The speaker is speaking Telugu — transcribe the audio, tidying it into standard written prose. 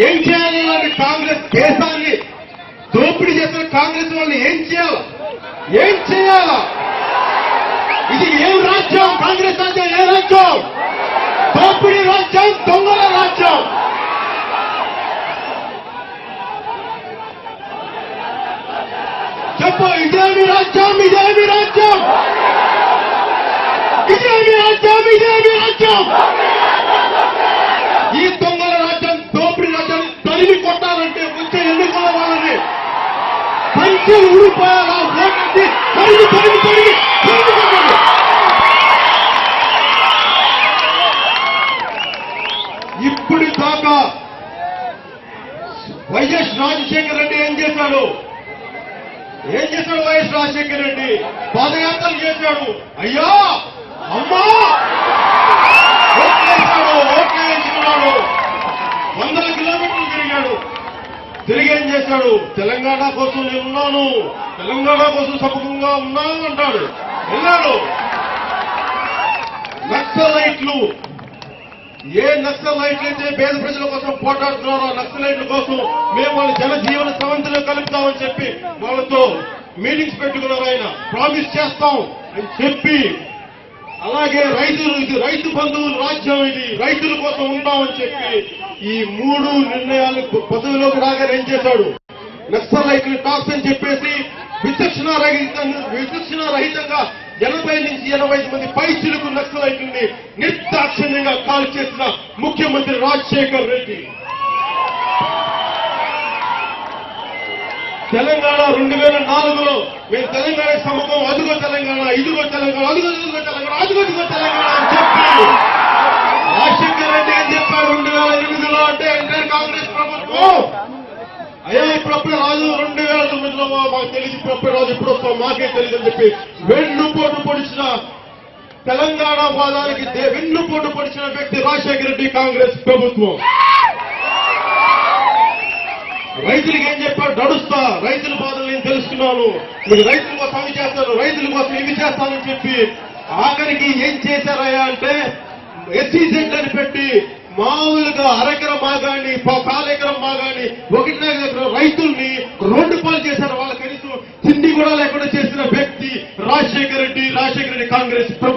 ఏం చేయాలి? కాంగ్రెస్ దేశాన్ని దోపిడీ చేసిన కాంగ్రెస్ వాళ్ళు ఏం చేయాలా? ఇది ఏం రాజ్యం? కాంగ్రెస్ రాజ్యం ఏ రాజ్యం? దోపిడీ రాజ్యం, దొంగల రాజ్యం. చెప్పు, ఇదేమి రాజ్యం? ఇదేమి రాజ్యం? ఇదేమి రాజ్యం? ఇదేమి రాజ్యం? ఈ దొంగల రాజ్యం, దోపిడీ రాజ్యాన్ని తరిమి కొట్టాలంటే వచ్చే ఎన్నికల వాళ్ళని పంచులు ఊడిపోయాలా? ఓటేసి తరిమి తరిమి తరిమి తరిమి కొట్టాలి. ఇప్పుడు దాకా వైఎస్ రాజశేఖర రెడ్డి ఏం చేశాడు? వైఎస్ రాజశేఖర రెడ్డి పాదయాత్రలు చేశాడు. అయ్యా అమ్మా ఓట్లు వేసుకున్నాడు. 100 కిలోమీటర్లు తిరిగాడు. తిరిగి ఏం చేశాడు? తెలంగాణ కోసం నేనున్నాను, తెలంగాణ కోసం సముఖంగా ఉన్నాను అంటాడు. వెళ్ళాడు. నక్సలైట్లు, ఏ నక్సలైట్లు అయితే పేద ప్రజల కోసం పోరాడుతున్నారో ఆ నక్సలైట్ల కోసం మేము వాళ్ళ జనజీవన సమంతిలో కలుపుతామని చెప్పి వాళ్ళతో మీటింగ్స్ పెట్టుకున్నారు. ఆయన ప్రామిస్ చేస్తాం అని చెప్పి, అలాగే రైతులు, ఇది రైతు బంధువుల రాజ్యం, ఇది రైతుల కోసం ఉంటామని చెప్పి ఈ 3 నిర్ణయాలు పదవిలోకి రాగానే ఏం చేశాడు? నక్సలైట్లు టాక్స్ అని చెప్పేసి విచక్షణ రహితంగా 80 నుంచి 85 మంది పైచిలకు నక్సలైట్లని నిర్దాక్షిణ్యంగా కాల్ చేసిన ముఖ్యమంత్రి రాజశేఖర్ రెడ్డి. తెలంగాణ 2004లో మేము తెలంగాణ సముఖం, అదుగో తెలంగాణ, ఇదిగో తెలంగాణ, అదుగో తెలంగాణ, అదుగో తెలంగాణ అని చెప్పి రాజశేఖర్ రెడ్డి ఏం చెప్పాడు 2008లో? అంటే ఇండియన్ కాంగ్రెస్ ప్రభుత్వం అయ్యా ఇప్పుడప్పుడే రాజు 2009లో మాకు తెలియదు, ఇప్పుడప్పుడే రాజు ఇప్పుడు వస్తాం మాకే తెలియదు అని చెప్పి వెన్నుపోటు పొడిచిన తెలంగాణ వాదానికి వెన్నుపోటు పొడిచిన వ్యక్తి రాజశేఖర రెడ్డి కాంగ్రెస్ ప్రభుత్వం. రైతులకి ఏం చెప్పాడు? నడుస్తా, రైతుల బాధలు నేను తెలుసుకున్నాను, మీకు రైతుల కోసం అవి చేస్తాను, రైతుల కోసం ఇవి చేస్తానని చెప్పి ఆఖరికి ఏం చేశారయ్యా అంటే SEZ అని పెట్టి మామూలుగా అరెకరం మాగాని, కాలెకరం మాగాని, 1.5 ఎకరం రైతుల్ని రోడ్డు పాలు చేశారు. వాళ్ళ కనీసం తిండి కూడా లేకుండా చేసిన వ్యక్తి రాజశేఖర రెడ్డి కాంగ్రెస్ ప్రభుత్వం.